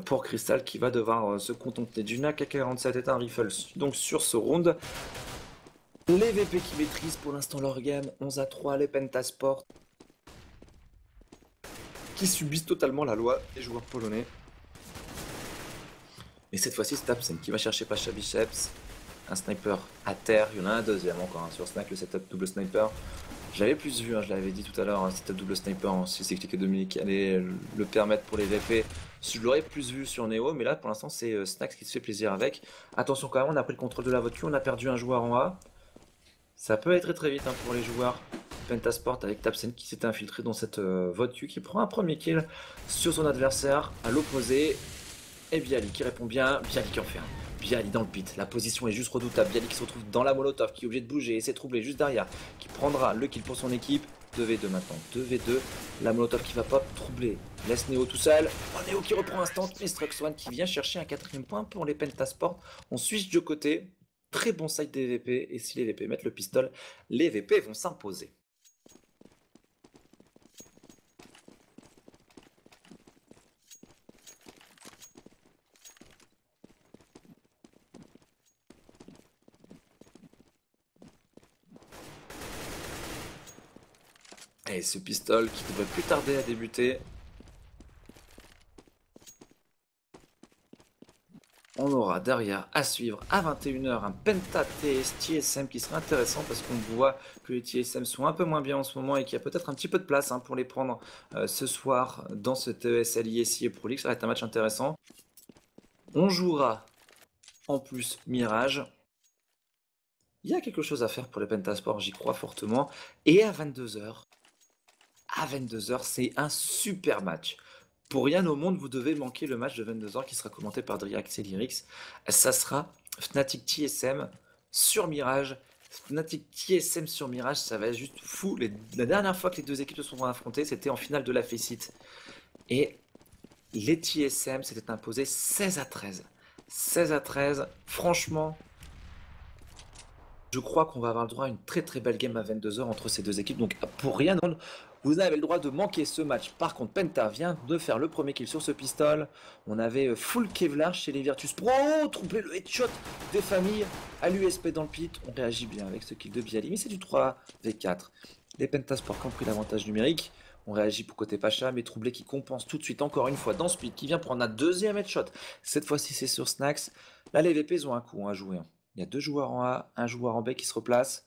pour Crystal qui va devoir se contenter d'une AK-47 et un rifle donc sur ce round. Les VP qui maîtrisent pour l'instant leur game, 11-3 les Pentasport qui subissent totalement la loi des joueurs polonais. Et cette fois-ci c'est Tapsen qui va chercher Pacha Biceps, un sniper à terre, il y en a un deuxième encore sur Snack, le setup double sniper. J'avais plus vu, hein, je l'avais dit tout à l'heure, un setup double sniper, hein, si c'est que Dominique qui allait le permettre pour les VP. Je l'aurais plus vu sur Neo, mais là pour l'instant c'est Snack qui se fait plaisir avec. Attention quand même, on a pris le contrôle de la voiture, on a perdu un joueur en A. Ça peut être très vite hein, pour les joueurs Pentasport avec Tapsen qui s'était infiltré dans cette voiture, qui prend un premier kill sur son adversaire à l'opposé. Et Bialy qui répond bien, Bialy qui en fait un. Bialy dans le pit, la position est juste redoutable. Bialy qui se retrouve dans la molotov, qui est obligé de bouger et s'est troublé juste derrière, qui prendra le kill pour son équipe. 2v2 maintenant, 2v2. La molotov qui va pop, troubler. Laisse Neo tout seul. Oh, Neo qui reprend instant. Et Struxone qui vient chercher un 4ème point pour les Pentasport. On switch de côté. Très bon side des VP. Et si les VP mettent le pistol, les VP vont s'imposer. Et ce pistol qui devrait plus tarder à débuter. On aura derrière à suivre à 21h un Penta TS TSM qui sera intéressant parce qu'on voit que les TSM sont un peu moins bien en ce moment et qu'il y a peut-être un petit peu de place hein, pour les prendre ce soir dans ce TESL ISI et Pro League. Ça va être un match intéressant. On jouera en plus Mirage. Il y a quelque chose à faire pour les Pentasport, j'y crois fortement. Et à 22h, c'est un super match. Pour rien au monde, vous devez manquer le match de 22h qui sera commenté par Driax et Lyrix. Ça sera Fnatic TSM sur Mirage. Fnatic TSM sur Mirage, ça va être juste fou. La dernière fois que les deux équipes se sont affrontées, c'était en finale de la Faceit. Et les TSM s'étaient imposés 16-13. 16-13, franchement, je crois qu'on va avoir le droit à une très très belle game à 22 h entre ces deux équipes. Donc pour rien, vous avez le droit de manquer ce match. Par contre, Penta vient de faire le premier kill sur ce pistol. On avait full Kevlar chez les Virtus Pro. Troublé le headshot des familles à l'USP dans le pit. On réagit bien avec ce kill de Bialy, mais c'est du 3v4. Les Pentasport qui ont pris l'avantage numérique. On réagit pour côté Pacha, mais Troublé qui compense tout de suite encore une fois dans Speed, qui vient prendre un deuxième headshot. Cette fois-ci, c'est sur Snax. Là, les VP, ils ont un coup à jouer. Il y a deux joueurs en A, un joueur en B qui se replace.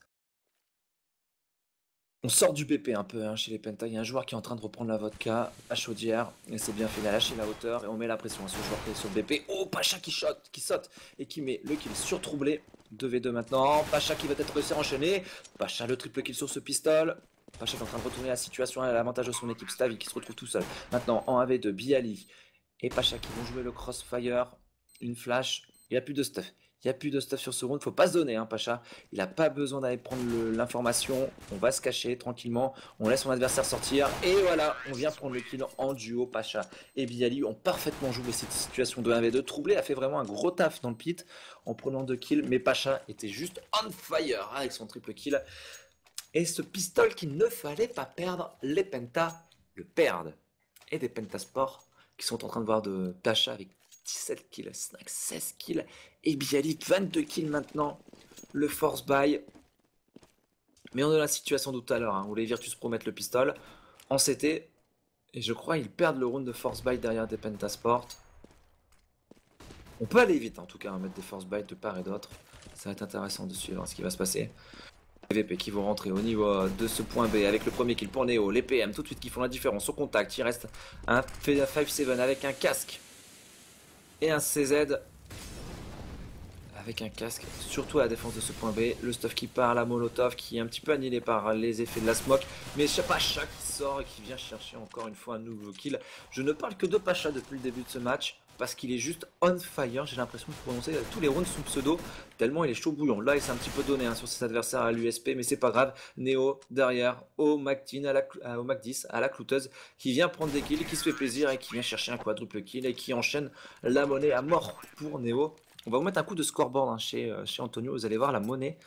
On sort du BP un peu chez les Penta. Il y a un joueur qui est en train de reprendre la vodka à chaudière. Et c'est bien fait, il a lâché la hauteur et on met la pression à ce joueur qui est sur le BP. Oh, Pacha qui saute et qui met le kill sur Troublé. 2v2 maintenant. Pacha qui va être réussi à enchaîner. Pacha le triple kill sur ce pistol. Pacha qui est en train de retourner la situation à l'avantage de son équipe. Stavi qui se retrouve tout seul. Maintenant en 1v2, Bialy et Pacha qui vont jouer le crossfire. Une flash. Il n'y a plus de stuff. Il n'y a plus de stuff sur ce round, faut pas se donner, hein, Pacha. Il n'a pas besoin d'aller prendre l'information. On va se cacher tranquillement. On laisse son adversaire sortir. Et voilà, on vient prendre le kill en duo. Pacha et Bialy ont parfaitement joué cette situation de 1v2. Troublé a fait vraiment un gros taf dans le pit en prenant 2 kills. Mais Pacha était juste on fire avec son triple kill. Et ce pistol qu'il ne fallait pas perdre, les Penta le perdent. Et des Pentasport qui sont en train de voir de Pacha avec 17 kills, Snax 16 kills et Bialy 22 kills maintenant. Le force buy. Mais on est dans la situation de tout à l'heure où les Virtus Pro mettent le pistol en CT. Et je crois ils perdent le round de force buy derrière des Pentasport. On peut aller vite en tout cas, mettre des force buy de part et d'autre. Ça va être intéressant de suivre ce qui va se passer. Les VP qui vont rentrer au niveau de ce point B avec le premier kill pour Neo. Les PM tout de suite qui font la différence au contact. Il reste un 5-7 avec un casque et un CZ avec un casque, surtout à la défense de ce point B. Le stuff qui part, la molotov qui est un petit peu annihilé par les effets de la smoke, mais Pacha qui sort et qui vient chercher encore une fois un nouveau kill. Je ne parle que de Pacha depuis le début de ce match parce qu'il est juste on fire. J'ai l'impression de prononcer tous les rounds sous pseudo tellement il est chaud bouillon. Là il s'est un petit peu donné sur ses adversaires à l'USP, mais c'est pas grave. Neo derrière au Mac10 au Mac10 à la clouteuse qui vient prendre des kills, qui se fait plaisir et qui vient chercher un quadruple kill et qui enchaîne la monnaie à mort pour Neo. On va vous mettre un coup de scoreboard chez Antonio. Vous allez voir la monnaie.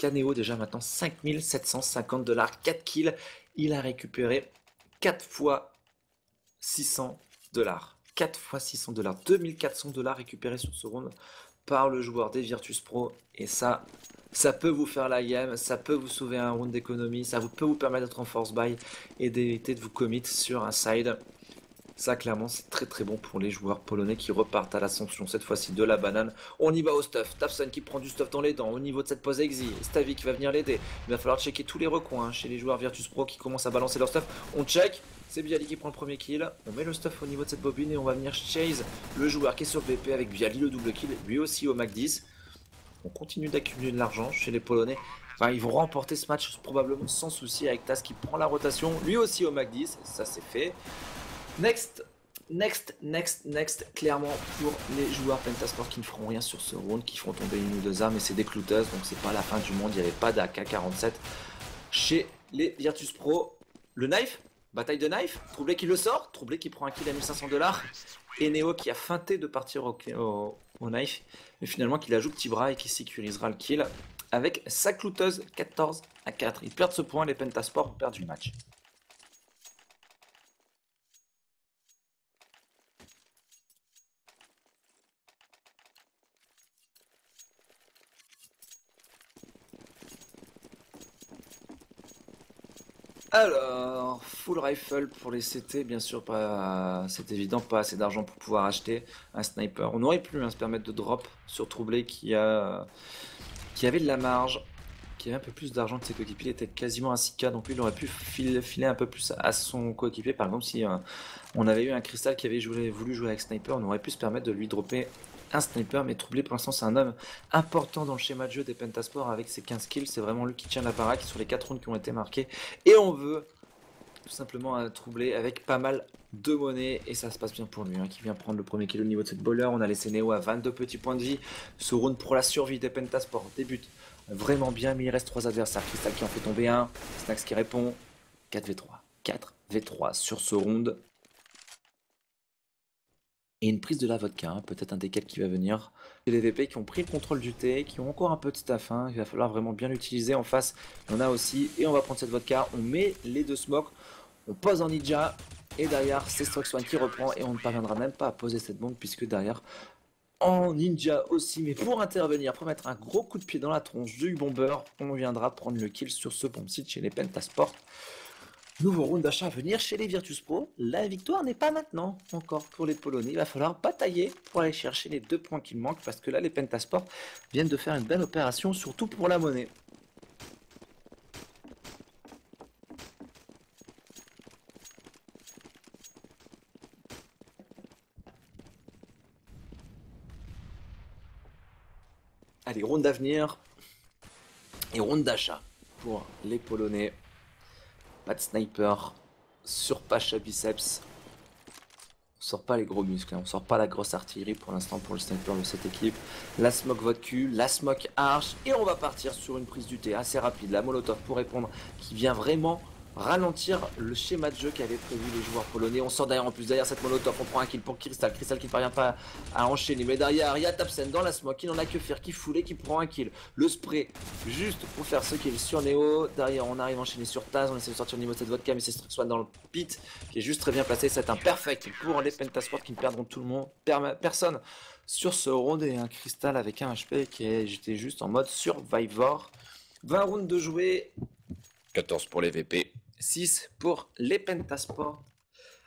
Neo déjà maintenant 5750 $, 4 kills. Il a récupéré 4 fois 600 $. 4 fois 600 $. 2400 $ récupérés sur ce round par le joueur des Virtus Pro. Et ça peut vous faire la game. Ça peut vous sauver un round d'économie. Ça peut vous permettre d'être en force buy et d'éviter de vous commit sur un side. Ça clairement c'est très très bon pour les joueurs polonais qui repartent à l'ascension cette fois-ci de la banane. On y va au stuff, Tafson qui prend du stuff dans les dents au niveau de cette pause exi, Stavi qui va venir l'aider. Il va falloir checker tous les recoins chez les joueurs Virtus Pro qui commencent à balancer leur stuff. On check, c'est Bialy qui prend le premier kill. On met le stuff au niveau de cette bobine et on va venir chase le joueur qui est sur le BP avec Bialy le double kill, lui aussi au Mac 10. On continue d'accumuler de l'argent chez les Polonais. Enfin, ils vont remporter ce match probablement sans souci avec Tas qui prend la rotation, lui aussi au Mac 10, ça c'est fait. Next, clairement pour les joueurs Pentasport qui ne feront rien sur ce round, qui feront tomber une ou deux armes et c'est des clouteuses, donc c'est pas la fin du monde, il n'y avait pas d'AK-47 chez les Virtus Pro. Le knife, bataille de knife, Troublé qui le sort, Troublé qui prend un kill à 1500 $, et Neo qui a feinté de partir au knife, mais finalement qui ajoute petit bras et qui sécurisera le kill avec sa clouteuse 14-4. Ils perdent ce point, les Pentasport perdent du match. Alors, full rifle pour les CT, bien sûr, pas, c'est évident, pas assez d'argent pour pouvoir acheter un sniper. On aurait pu se permettre de drop sur Troublé qui avait de la marge, qui avait un peu plus d'argent que ses coéquipiers, il était quasiment à 6K, donc lui il aurait pu filer un peu plus à son coéquipier. Par exemple, si on avait eu un cristal qui avait voulu jouer avec sniper, on aurait pu se permettre de lui dropper un sniper, mais Troublé pour l'instant c'est un homme important dans le schéma de jeu des Pentasport avec ses 15 kills, c'est vraiment lui qui tient la baraque sur les 4 rounds qui ont été marqués et on veut tout simplement troublé avec pas mal de monnaie et ça se passe bien pour lui qui vient prendre le premier kill au niveau de cette bowler. On a laissé Neo à 22 petits points de vie. Ce round pour la survie des Pentasport débute vraiment bien, mais il reste 3 adversaires. Crystal qui en fait tomber un, Snax qui répond. 4v3, 4v3 sur ce round. Et une prise de la vodka, peut-être un décal qui va venir. Et les VP qui ont pris le contrôle du T, qui ont encore un peu de staff, il va falloir vraiment bien l'utiliser. En face, il y en a aussi, et on va prendre cette vodka, on met les deux smokes, on pose en ninja, et derrière, c'est Struxone qui reprend, et on ne parviendra même pas à poser cette bombe, puisque derrière, en ninja aussi, mais pour intervenir, pour mettre un gros coup de pied dans la tronche du bomber, on viendra prendre le kill sur ce bomb site chez les Pentasport. Nouveau round d'achat à venir chez les Virtus Pro. La victoire n'est pas maintenant encore pour les Polonais. Il va falloir batailler pour aller chercher les 2 points qui manquent parce que là les Pentasport viennent de faire une belle opération, surtout pour la monnaie. Allez, round d'avenir et round d'achat pour les Polonais. Pas de sniper sur Pacha biceps. On sort pas les gros muscles, on sort pas la grosse artillerie pour l'instant pour le sniper de cette équipe. La smoke votre cul, la smoke arch et on va partir sur une prise du thé assez rapide. La molotov pour répondre qui vient vraiment ralentir le schéma de jeu qu'avaient prévu les joueurs polonais. On sort derrière en plus, derrière cette molotov, on prend un kill pour Crystal qui ne parvient pas à enchaîner. Mais derrière, il y a Tapsen dans la smoke, qui n'en a que faire, qui fout et qui prend un kill. Le spray, juste pour faire ce kill sur Neo. Derrière, on arrive à enchaîner sur Taz, on essaie de sortir au niveau de cette vodka, mais c'est Struxone dans le pit, qui est juste très bien placé. C'est un perfect pour les Pentasport qui ne perdront tout le monde, personne sur ce round. Et un Crystal avec un HP qui était juste en mode Survivor. 20 rounds de jouer, 14 pour les VP. 6 pour les Pentasport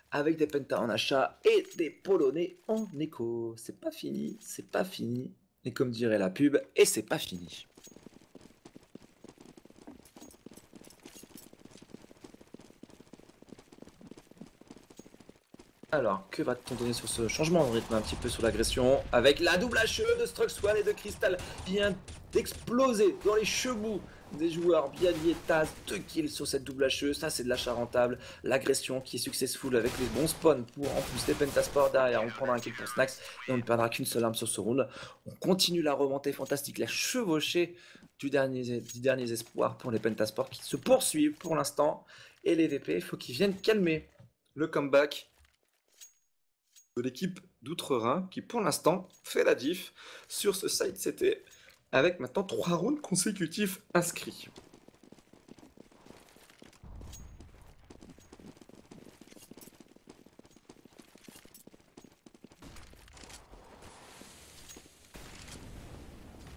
avec des pentas en achat et des Polonais en écho. C'est pas fini, c'est pas fini. Et comme dirait la pub, et c'est pas fini. Alors, que va-t-on donner sur ce changement de rythme un petit peu sur l'agression avec la double HE de Struxone et de Crystal qui vient d'exploser dans les chevaux des joueurs bien liés. Taz, 2 kills sur cette double HE, ça c'est de l'achat rentable. L'agression qui est successful avec les bons spawns pour en plus les Pentasport derrière. On prendra un kill pour Snax et on ne perdra qu'une seule arme sur ce round. On continue la remontée fantastique, la chevauchée du dernier espoir pour les Pentasport qui se poursuivent pour l'instant. Et les VP, il faut qu'ils viennent calmer le comeback de l'équipe d'Outre-Rhin qui pour l'instant fait la diff sur ce side CT avec maintenant 3 rounds consécutifs inscrits.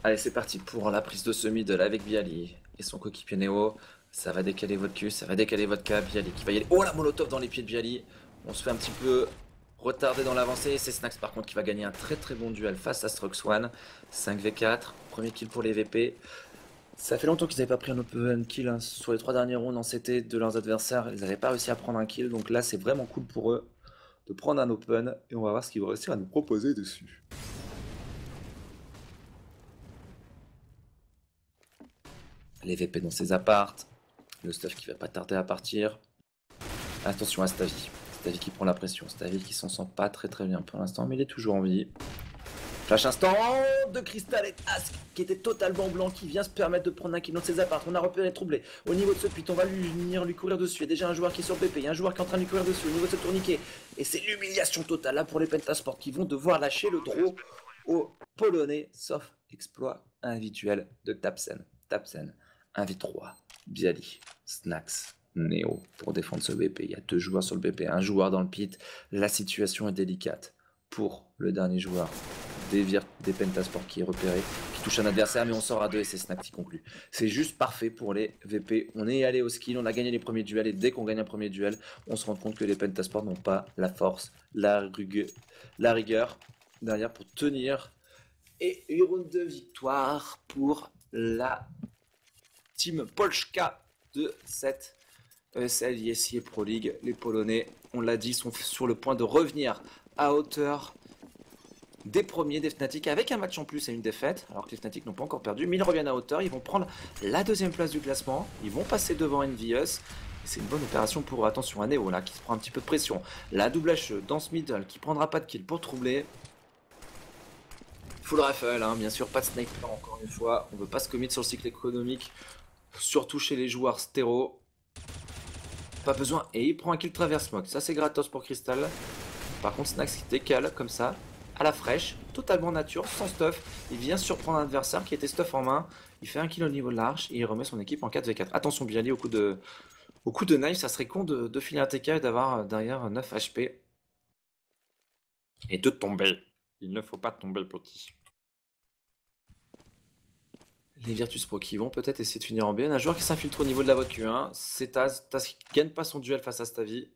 Allez, c'est parti pour la prise de ce middle avec Bialy et son coéquipier Neo. Ça va décaler votre cul, ça va décaler votre cas. Bialy qui va y aller. Oh, la molotov dans les pieds de Bialy. On se fait un petit peu retardé dans l'avancée. C'est Snax par contre qui va gagner un très très bon duel face à Struxone. 5v4, premier kill pour les VP. Ça fait longtemps qu'ils n'avaient pas pris un open kill sur les 3 derniers rounds en CT de leurs adversaires. Ils n'avaient pas réussi à prendre un kill. Donc là, c'est vraiment cool pour eux de prendre un open. Et on va voir ce qu'ils vont réussir à nous proposer dessus. Les VP dans ses appartes. Le stuff qui va pas tarder à partir. Attention à Stavi. Stavi qui prend la pression. Stavi qui s'en sent pas très très bien pour l'instant, mais il est toujours en vie. Flash instant de Crystal et Ask qui était totalement blanc, qui vient se permettre de prendre un kill dans ses apparts. On a repéré troublé. Au niveau de ce pit, on va venir lui courir dessus. Il y a déjà un joueur qui est sur BP, il y a un joueur qui est en train de lui courir dessus au niveau de ce tourniquet. Et c'est l'humiliation totale là pour les Pentasport qui vont devoir lâcher le draw aux Polonais, sauf exploit individuel de Tapsen. Tapsen, 1v3, Bialy, Snax, Neo pour défendre ce BP. Il y a 2 joueurs sur le BP, un joueur dans le pit. La situation est délicate pour le dernier joueur des Pentasport qui est repéré, qui touche un adversaire, mais on sort à 2 et c'est Snax qui conclut. C'est juste parfait pour les VP. On est allé au skill, on a gagné les premiers duels et dès qu'on gagne un premier duel, on se rend compte que les Pentasport n'ont pas la force, la rigueur derrière pour tenir. Et une round de victoire pour la team Polska de cette ESL ISI Pro League. Les Polonais, on l'a dit, sont sur le point de revenir à hauteur des premiers des Fnatic avec un match en plus et une défaite, alors que les Fnatic n'ont pas encore perdu, mais ils reviennent à hauteur, ils vont prendre la 2e place du classement, ils vont passer devant Envious C'est une bonne opération pour attention à Neo là qui se prend un petit peu de pression. La double HE dans ce middle qui prendra pas de kill pour troubler. Full rifle, hein, bien sûr, pas de sniper encore une fois. On veut pas se commit sur le cycle économique, surtout chez les joueurs stéro. Pas besoin. Et il prend un kill travers smoke. Ça c'est gratos pour Crystal. Par contre Snax qui décale comme ça, à la fraîche, totalement nature, sans stuff. Il vient surprendre un adversaire qui était stuff en main. Il fait un kill au niveau de l'arche et il remet son équipe en 4v4. Attention bien lié au coup de knife, ça serait con de filer un TK et d'avoir derrière 9 HP. Et de tomber. Il ne faut pas tomber petit. Les Virtus Pro qui vont peut-être essayer de finir en BN. Un joueur qui s'infiltre au niveau de la vote Q1, c'est Taz. Taz qui gagne pas son duel face à Stavi.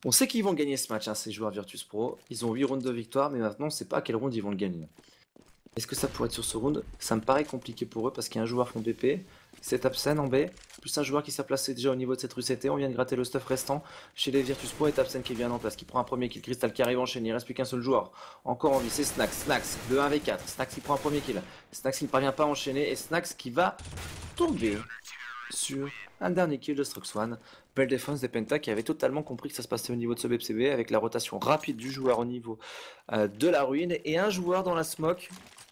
On sait qu'ils vont gagner ce match, hein, ces joueurs Virtus Pro. Ils ont 8 rounds de victoire, mais maintenant on ne sait pas à quel round ils vont le gagner. Est-ce que ça pourrait être sur ce round? Ça me paraît compliqué pour eux parce qu'il y a un joueur fond BP, c'est Tapsen en B, plus un joueur qui s'est placé déjà au niveau de cette rue CT. On vient de gratter le stuff restant chez les Virtus Pro et Tapsen qui vient en place, qui prend un premier kill. Crystal qui arrive enchaîné, il ne reste plus qu'un seul joueur. Encore en vie, c'est Snax. Snax, le 1v4. Snax qui prend un premier kill. Snax qui ne parvient pas à enchaîner et Snax qui va tomber sur un dernier kill de Struxone. Belle défense des Penta qui avait totalement compris que ça se passait au niveau de ce BCB avec la rotation rapide du joueur au niveau de la ruine et un joueur dans la smoke.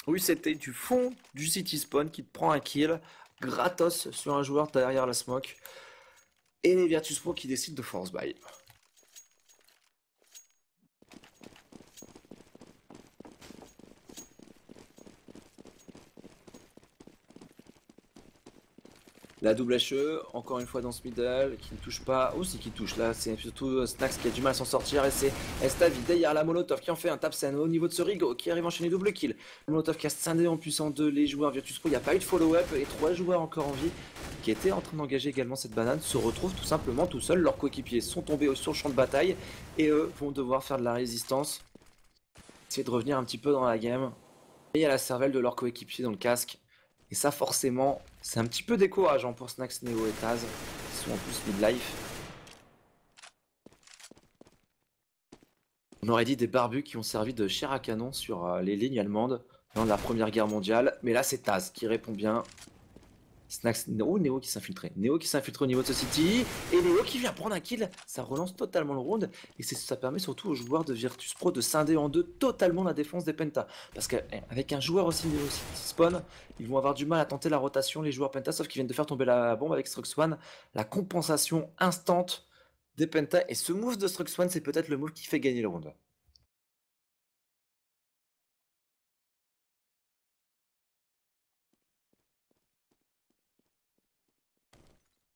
Oui, c'était du fond du city spawn qui te prend un kill gratos sur un joueur derrière la smoke. Et les Virtus Pro qui décident de force buy. La double HE, encore une fois dans ce middle, qui ne touche pas. Oh, si qui touche là, c'est surtout Snax qui a du mal à s'en sortir. Et c'est Estavi derrière la Molotov qui en fait un Tapsen au niveau de ce Rigo qui arrive à enchaîner double kill. Molotov qui a scindé en puissant 2 les joueurs Virtus Pro. Il n'y a pas eu de follow-up et 3 joueurs encore en vie qui étaient en train d'engager également cette banane se retrouvent tout simplement tout seuls. Leurs coéquipiers sont tombés sur le champ de bataille et eux vont devoir faire de la résistance. Essayer de revenir un petit peu dans la game. Et il y a la cervelle de leur coéquipier dans le casque. Et ça forcément, c'est un petit peu décourageant pour Snax, Neo et Taz, qui sont en plus mid-life. On aurait dit des barbus qui ont servi de chair à canon sur les lignes allemandes dans la Première Guerre mondiale. Mais là c'est Taz qui répond bien. Snax, Neo qui s'infiltrait. Neo qui s'infiltre au niveau de ce city. Et Neo qui vient prendre un kill. Ça relance totalement le round. Et ça permet surtout aux joueurs de Virtus Pro de scinder en deux totalement la défense des Penta. Parce qu'avec un joueur aussi Neo spawn, ils vont avoir du mal à tenter la rotation, les joueurs Penta, sauf qu'ils viennent de faire tomber la bombe avec Struxone. La compensation instante des Penta. Et ce move de Struxone, c'est peut-être le move qui fait gagner le round.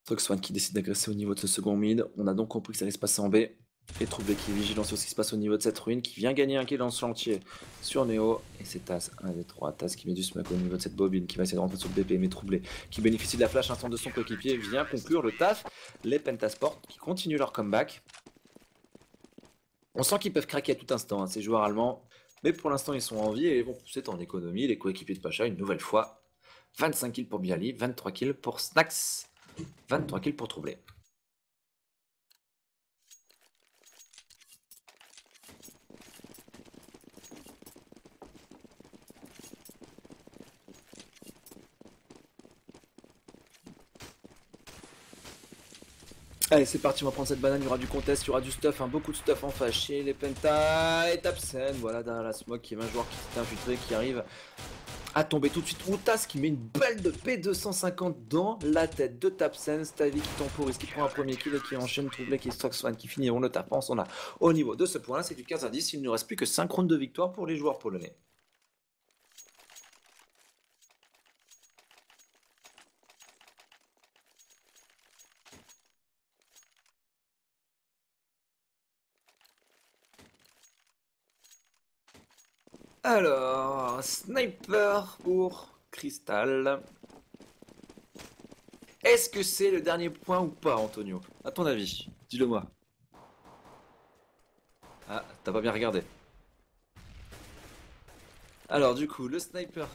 Struxone qui décide d'agresser au niveau de ce second mid. On a donc compris que ça allait se passer en B. Et Troublé qui est vigilant sur ce qui se passe au niveau de cette ruine, qui vient gagner un kill dans ce chantier sur Neo. Et c'est Taz, 1 des 3. Taz qui met du smoke au niveau de cette bobine, qui va essayer de rentrer sur le BP, mais Troublé qui bénéficie de la flash instant de son coéquipier, vient conclure le taf. Les Pentasport qui continuent leur comeback. On sent qu'ils peuvent craquer à tout instant, hein, ces joueurs allemands. Mais pour l'instant, ils sont en vie et vont pousser en économie. Les coéquipiers de Pacha, une nouvelle fois. 25 kills pour Bialy, 23 kills pour Snax. 23 kills pour Troublé. Allez, c'est parti, on va prendre cette banane, il y aura du contest, il y aura du stuff, hein, beaucoup de stuff en fâché, les Penta et Tapsen, voilà, derrière la smoke, qui est un joueur qui s'est infiltré, qui arrive à tomber tout de suite. Outas qui met une balle de P250 dans la tête de Tapsen, Stavi qui temporise, qui prend un premier kill et qui enchaîne Troublé, qui est Struxone, qui finit, on le tape, on a au niveau de ce point-là, c'est du 15-10, il ne reste plus que 5 rounds de victoire pour les joueurs polonais. Alors, sniper pour Crystal. Est-ce que c'est le dernier point ou pas, Antonio? À ton avis, dis-le moi. Ah, t'as pas bien regardé. Alors, du coup, le sniper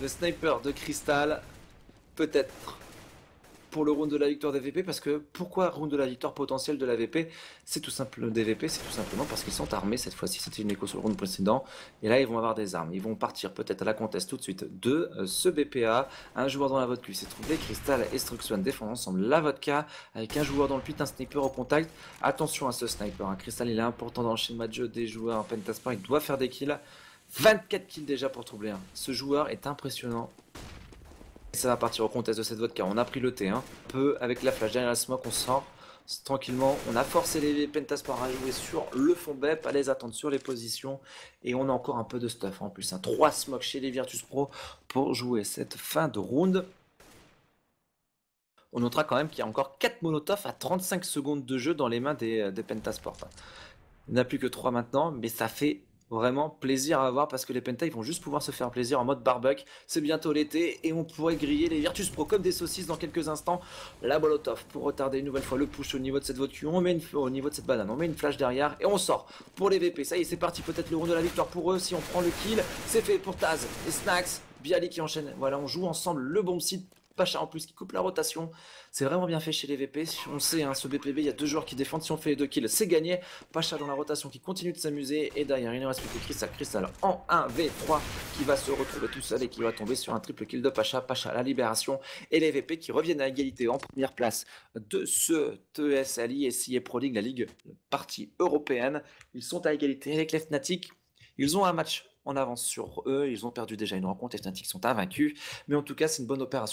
de Crystal, peut-être pour le round de la victoire des VP, parce que pourquoi round de la victoire potentielle de la VP? C'est tout simple des VP, c'est tout simplement parce qu'ils sont armés cette fois-ci. C'était une écho sur le round précédent, et là ils vont avoir des armes. Ils vont partir peut-être à la contest tout de suite de ce BPA. Un joueur dans la vodka s'est trouvé, Crystal et Struxone défendent ensemble la vodka avec un joueur dans le pit, un sniper au contact. Attention à ce sniper, hein. Crystal il est important dans le schéma de jeu des joueurs. Pentasport il doit faire des kills. 24 kills déjà pour troubler, hein. Ce joueur est impressionnant. Ça va partir au contest de cette vodka. On a pris le T, hein. Peu avec la flash derrière la smoke, on sort tranquillement. On a forcé les Pentasport à jouer sur le fond BEP, à les attendre sur les positions. Et on a encore un peu de stuff en plus, hein. 3 smokes chez les Virtus Pro pour jouer cette fin de round. On notera quand même qu'il y a encore 4 Molotov à 35 secondes de jeu dans les mains des Pentasport. Il n'y en a plus que 3 maintenant, mais ça fait vraiment plaisir à voir parce que les Penta ils vont juste pouvoir se faire plaisir en mode barbecue. C'est bientôt l'été et on pourrait griller les Virtus Pro comme des saucisses dans quelques instants. La Molotov pour retarder une nouvelle fois le push au niveau de cette voiture, on met au niveau de cette banane, on met une flash derrière et on sort pour les VP. Ça y est, c'est parti, peut-être le round de la victoire pour eux si on prend le kill. C'est fait pour Taz et Snax, Bialy qui enchaîne. Voilà, on joue ensemble le bomb site. Pacha en plus qui coupe la rotation, c'est vraiment bien fait chez les VP. On sait, hein, ce BPB, il y a 2 joueurs qui défendent. Si on fait les 2 kills, c'est gagné. Pacha dans la rotation qui continue de s'amuser. Et derrière, il ne reste plus que Crystal en 1v3 qui va se retrouver tout seul et qui va tomber sur un triple kill de Pacha. Pacha à la libération. Et les VP qui reviennent à égalité en première place de ce TES SIA Pro League, la ligue partie européenne. Ils sont à égalité avec les Fnatic. Ils ont un match en avance sur eux. Ils ont perdu déjà une rencontre. Les Fnatic sont invaincus. Mais en tout cas, c'est une bonne opération.